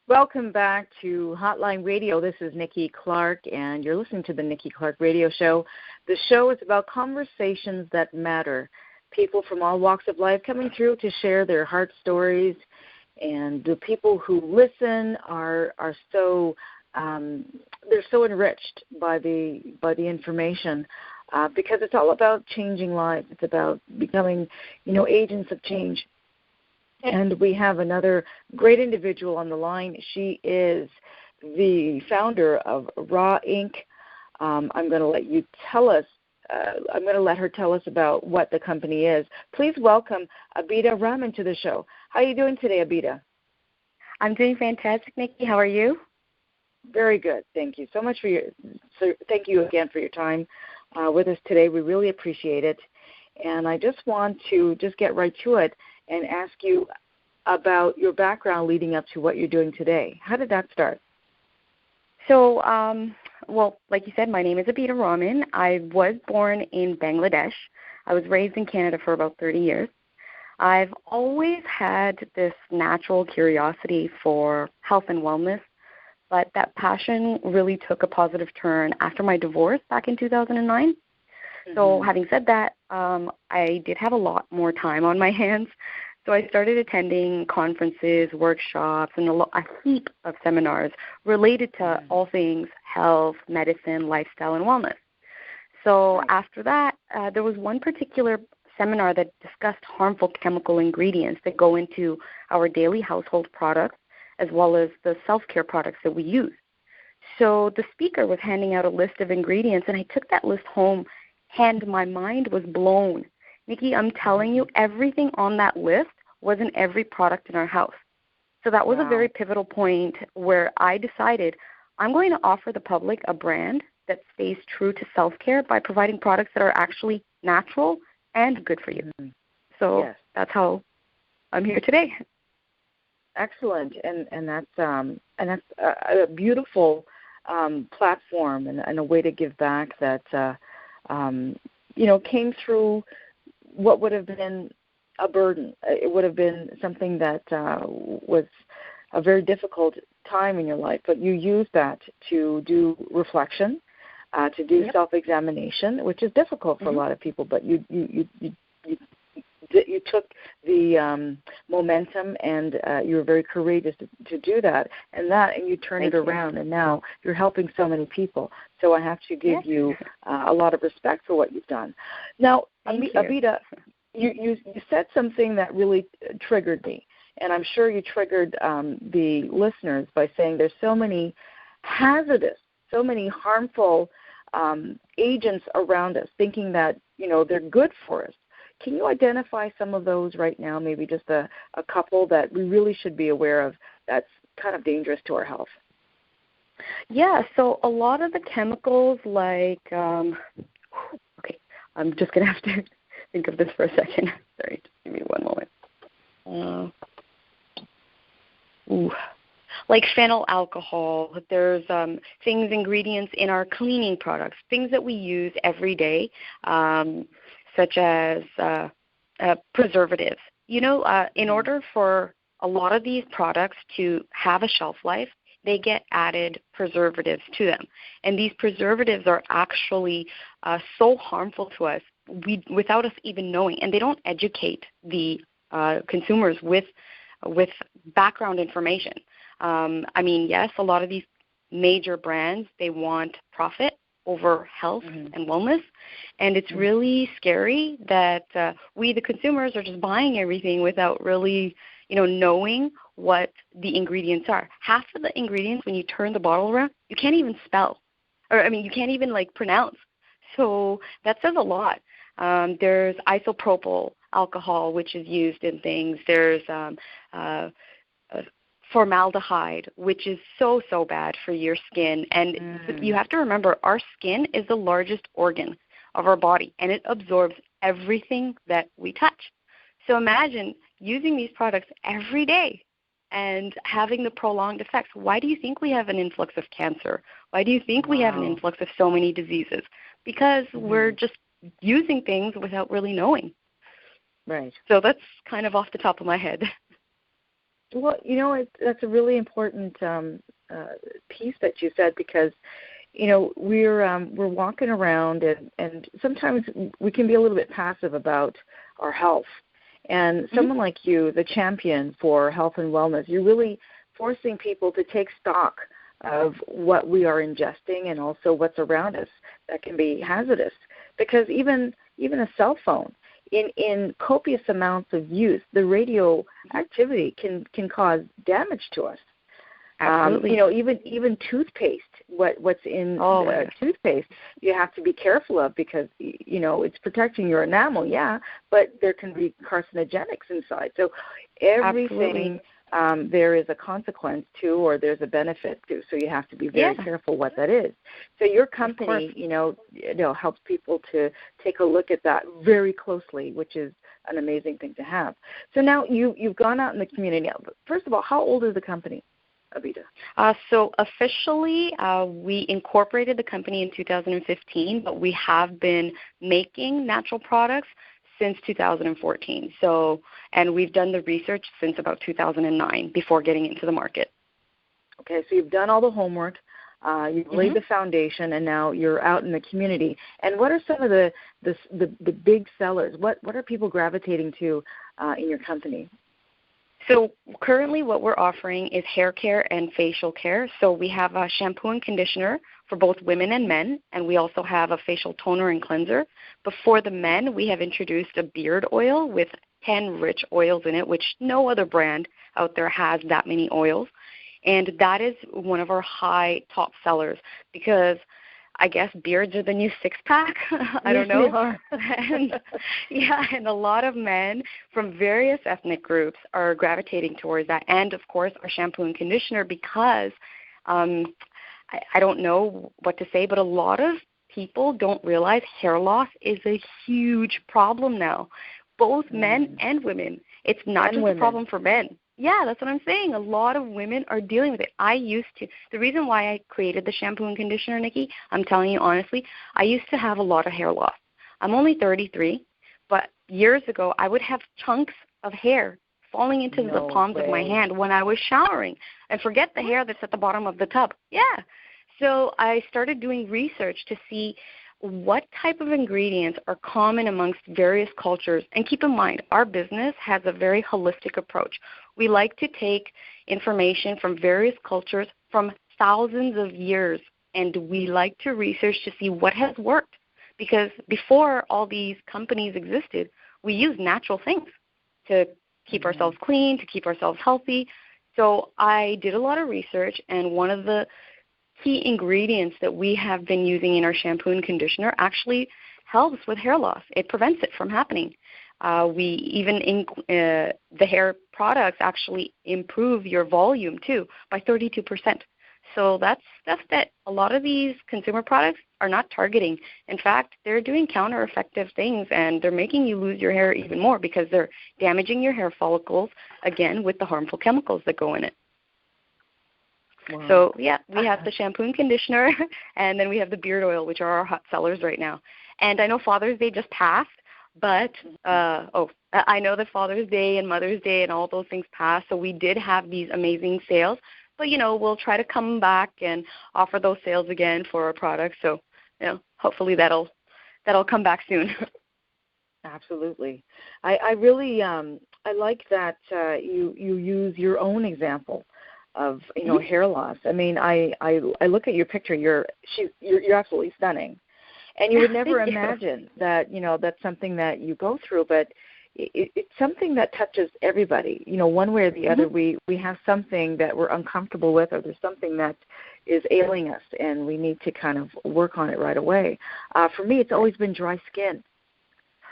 Welcome back to Hotline Radio. This is Nikki Clarke, and you're listening to the Nikki Clarke Radio Show. The show is about conversations that matter. People from all walks of life coming through to share their heart stories, and the people who listen are so they're so enriched by the information because it's all about changing lives. It's about becoming, agents of change. And we have another great individual on the line. She is the founder of Rah Inc. I'm going to let you tell us. I'm going to let her tell us about what the company is. Please welcome Abida Rahman to the show. How are you doing today, Abida? I'm doing fantastic, Nikki. How are you? Very good. Thank you so much thank you again for your time with us today. We really appreciate it. And I just want to get right to it and ask you about your background leading up to what you're doing today. How did that start? So, like you said, my name is Abida Rahman. I was born in Bangladesh. I was raised in Canada for about 30 years. I've always had this natural curiosity for health and wellness, but that passion really took a positive turn after my divorce back in 2009. So having said that, I did have a lot more time on my hands. So I started attending conferences, workshops, and a heap of seminars related to all things health, medicine, lifestyle, and wellness. So after that, there was one particular seminar that discussed harmful chemical ingredients that go into our daily household products as well as the self-care products that we use. So the speaker was handing out a list of ingredients, and I took that list home, and my mind was blown. Nikki, I'm telling you, everything on that list was in every product in our house. So that was a very pivotal point where I decided I'm going to offer the public a brand that stays true to self-care by providing products that are actually natural and good for you. So that's how I'm here today. Excellent, and that's a beautiful platform and a way to give back that came through what would have been a burden. It would have been something that was a very difficult time in your life, but you used that to do reflection, to do self-examination, which is difficult for a lot of people, but you took the momentum and you were very courageous to do that, and you turned it around, and now you're helping so many people. So I have to give you a lot of respect for what you've done. Now, Abida, you said something that really triggered me, and I'm sure you triggered the listeners by saying there's so many hazardous, so many harmful agents around us, thinking that they're good for us. Can you identify some of those right now, maybe just a couple that we really should be aware of that's kind of dangerous to our health? Yeah, so a lot of the chemicals like, I'm just going to have to think of this for a second. Sorry, just give me one moment. Like phenyl alcohol, there's ingredients in our cleaning products, things that we use every day, such as preservatives. In order for a lot of these products to have a shelf life, they get added preservatives to them. And these preservatives are actually so harmful to us without us even knowing. And they don't educate the consumers with background information. Yes, a lot of these major brands, they want profit over health and wellness, and it's really scary that we, the consumers, are just buying everything without really, knowing what the ingredients are. Half of the ingredients, when you turn the bottle around, you can't even spell, you can't even pronounce. So that says a lot. There's isopropyl alcohol, which is used in things. There's formaldehyde, which is so bad for your skin. And you have to remember, our skin is the largest organ of our body, and it absorbs everything that we touch. So imagine using these products every day and having the prolonged effects. Why do you think we have an influx of cancer? Why do you think we have an influx of so many diseases? Because we're just using things without really knowing. Right. So that's kind of off the top of my head. Well, that's a really important piece that you said, because we're walking around, and sometimes we can be a little bit passive about our health. And someone like you, the champion for health and wellness, you're really forcing people to take stock of what we are ingesting and also what's around us that can be hazardous. Because even a cell phone, in copious amounts of use, the radio activity can cause damage to us. Absolutely. Even toothpaste, what's in toothpaste, you have to be careful of, because it's protecting your enamel, but there can be carcinogenics inside. So everything there is a consequence to, or there's a benefit to. So you have to be very careful what that is. So your company, helps people to take a look at that very closely, which is an amazing thing to have. So now you've gone out in the community. First of all, how old is the company, Abida? So officially, we incorporated the company in 2015, but we have been making natural products since 2014. So, and we've done the research since about 2009 before getting into the market. Okay, so you've done all the homework, you've laid the foundation, and now you're out in the community. And what are some of the big sellers? What are people gravitating to in your company? So currently what we're offering is hair care and facial care. So we have a shampoo and conditioner for both women and men, and we also have a facial toner and cleanser. But for the men, we have introduced a beard oil with 10 rich oils in it, which no other brand out there has that many oils. And that is one of our high top sellers, because I guess beards are the new six-pack. I don't know. They are. and a lot of men from various ethnic groups are gravitating towards that. And, of course, our shampoo and conditioner, because I don't know what to say, but a lot of people don't realize hair loss is a huge problem now, both men and women. It's not just a problem for men. Yeah, that's what I'm saying. A lot of women are dealing with it. The reason why I created the shampoo and conditioner, Nikki, I'm telling you honestly, I used to have a lot of hair loss. I'm only 33, but years ago I would have chunks of hair falling into the palms of my hand when I was showering. And forget the hair that's at the bottom of the tub. Yeah. So I started doing research to see what type of ingredients are common amongst various cultures. And keep in mind, our business has a very holistic approach. We like to take information from various cultures from thousands of years, and we like to research to see what has worked. Because before all these companies existed, we used natural things to keep ourselves clean, to keep ourselves healthy. So I did a lot of research, and one of the key ingredients that we have been using in our shampoo and conditioner actually helps with hair loss. It prevents it from happening. The hair products actually improve your volume too by 32%. So that's that. A lot of these consumer products are not targeting. In fact, they're doing counter-effective things, and they're making you lose your hair even more because they're damaging your hair follicles, again, with the harmful chemicals that go in it. Wow. So, yeah, we have the shampoo and conditioner, and then we have the beard oil, which are our hot sellers right now. And I know Father's Day just passed, but, I know that Father's Day and Mother's Day and all those things passed, so we did have these amazing sales. But, we'll try to come back and offer those sales again for our products. So, hopefully that'll come back soon. Absolutely. I really I like that you use your own example of hair loss. I mean, I look at your picture. You're absolutely stunning, and you would never imagine that that's something that you go through, but it's something that touches everybody. One way or the other, we have something that we're uncomfortable with, or there's something that is ailing us, and we need to kind of work on it right away. For me, it's always been dry skin.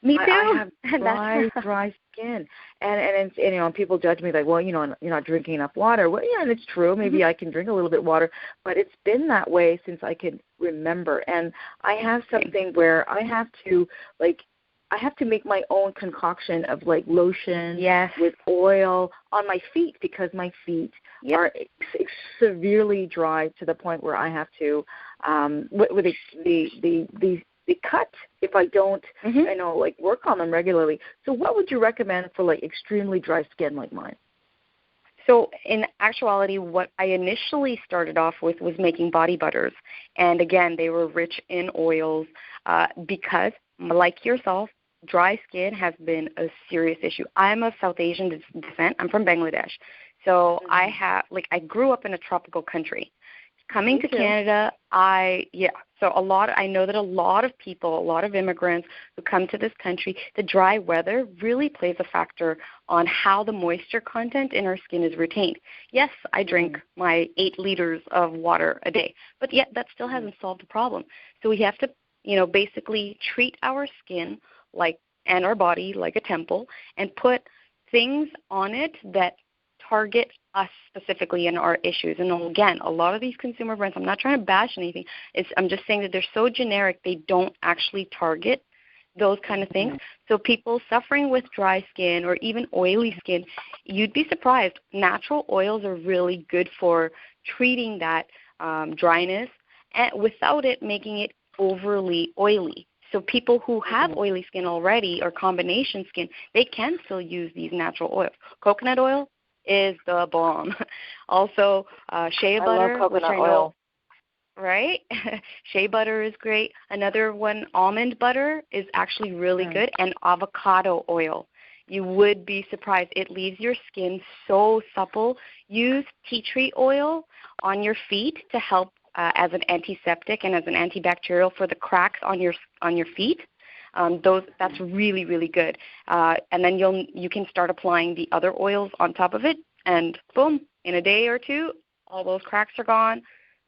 Me too. I have dry skin, and people judge me like, well, you're not drinking enough water. Well, yeah, and it's true. Maybe I can drink a little bit of water, but it's been that way since I can remember. And I have something where I have to make my own concoction of lotion with oil on my feet, because my feet are severely dry to the point where I have to with the cut if I don't work on them regularly. So what would you recommend for extremely dry skin like mine? So in actuality, what I initially started off with was making body butters. And again, they were rich in oils because, like yourself, dry skin has been a serious issue. I'm of South Asian descent. I'm from Bangladesh. So I grew up in a tropical country. Coming to Canada, I know that a lot of people, a lot of immigrants who come to this country, the dry weather really plays a factor on how the moisture content in our skin is retained. Yes, I drink my 8 liters of water a day, but yet that still hasn't solved the problem. So we have to, basically treat our skin and our body like a temple and put things on it that target us specifically in our issues. And again, a lot of these consumer brands, I'm not trying to bash anything, I'm just saying that they're so generic, they don't actually target those kind of things. So people suffering with dry skin or even oily skin, you'd be surprised. Natural oils are really good for treating that dryness and without it making it overly oily. So people who have oily skin already or combination skin, they can still use these natural oils. Coconut oil is the bomb. Also, shea butter. I love coconut oil. Right? Shea butter is great. Another one, almond butter, is actually really good. And avocado oil. You would be surprised. It leaves your skin so supple. Use tea tree oil on your feet to help as an antiseptic and as an antibacterial for the cracks on your feet. That's really, really good. And then you can start applying the other oils on top of it, and boom, in a day or two, all those cracks are gone.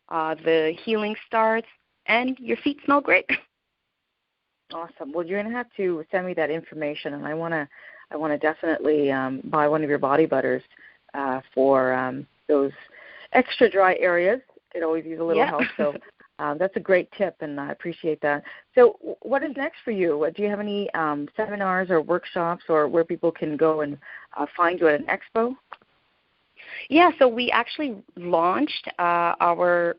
The healing starts, and your feet smell great. Awesome. Well, you're going to have to send me that information, and I want to definitely buy one of your body butters for those extra dry areas. Could always use a little help. So that's a great tip, and I appreciate that. So what is next for you? Do you have any seminars or workshops or where people can go and find you at an expo? Yeah, so we actually launched our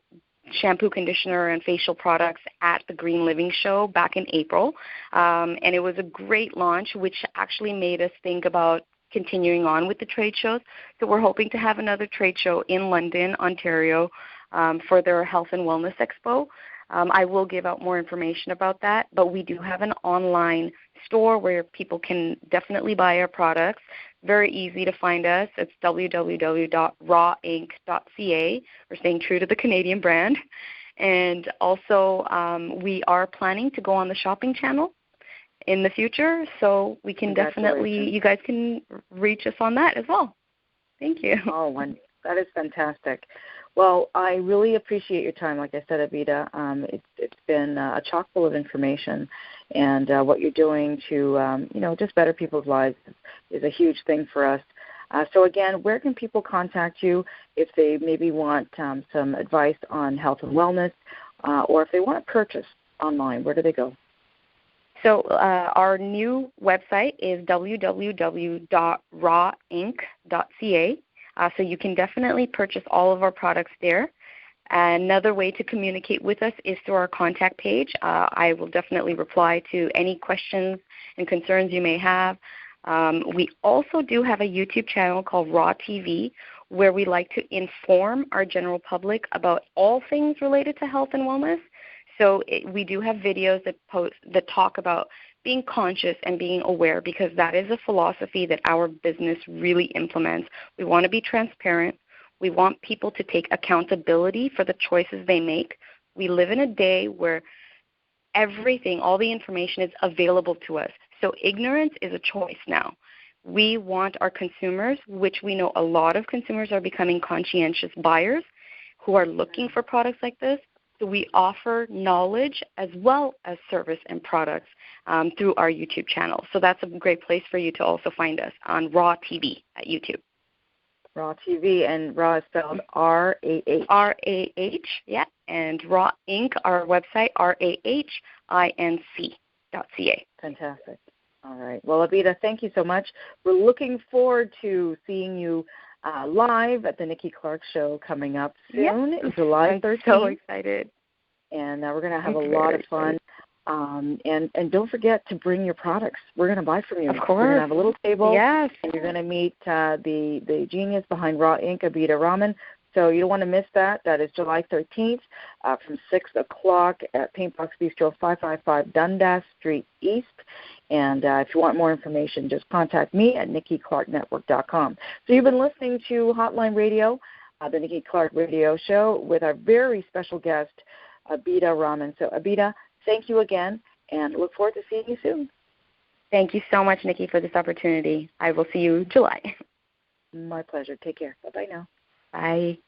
shampoo, conditioner, and facial products at the Green Living Show back in April. And it was a great launch, which actually made us think about continuing on with the trade shows. So we're hoping to have another trade show in London, Ontario, for their Health and Wellness Expo. I will give out more information about that, but we do have an online store where people can definitely buy our products. Very easy to find us. It's www.rahinc.ca. We're staying true to the Canadian brand. And also, we are planning to go on the shopping channel in the future, so we can definitely, you guys can reach us on that as well. Thank you. Oh, that is fantastic. Well, I really appreciate your time. Like I said, Abida, it's been a chock full of information, and what you're doing to, just better people's lives is a huge thing for us. So again, where can people contact you if they maybe want some advice on health and wellness, or if they want to purchase online? Where do they go? So our new website is www.rahinc.ca. So you can definitely purchase all of our products there. Another way to communicate with us is through our contact page. I will definitely reply to any questions and concerns you may have. We also do have a YouTube channel called Rah TV, where we like to inform our general public about all things related to health and wellness. So we do have videos that talk about being conscious and being aware, because that is a philosophy that our business really implements. We want to be transparent. We want people to take accountability for the choices they make. We live in a day where everything, all the information is available to us. So ignorance is a choice now. We want our consumers, which we know a lot of consumers are becoming conscientious buyers who are looking for products like this. So we offer knowledge as well as service and products through our YouTube channel. So that's a great place for you to also find us on Rah TV at YouTube. Rah TV, and Rah is spelled R-A-H. R-A-H, yeah. And Rah Inc., our website, RAHINC.ca. Fantastic. All right. Well, Abida, thank you so much. We're looking forward to seeing you live at the Nikki Clarke Show coming up soon, July 13th. I'm so excited. And we're going to have a lot of fun. And don't forget to bring your products. We're going to buy from you. Of course. We're going to have a little table. Yes. And you're going to meet the genius behind Rah Inc., Abida Rahman. So you don't want to miss that. That is July 13th from 6 o'clock at Paintbox Bistro, 555 Dundas Street East. And if you want more information, just contact me at NikkiClarkeNetwork.com. So you've been listening to Hotline Radio, the Nikki Clarke Radio Show, with our very special guest, Abida Rahman. So, Abida, thank you again, and look forward to seeing you soon. Thank you so much, Nikki, for this opportunity. I will see you July. My pleasure. Take care. Bye-bye now. Bye.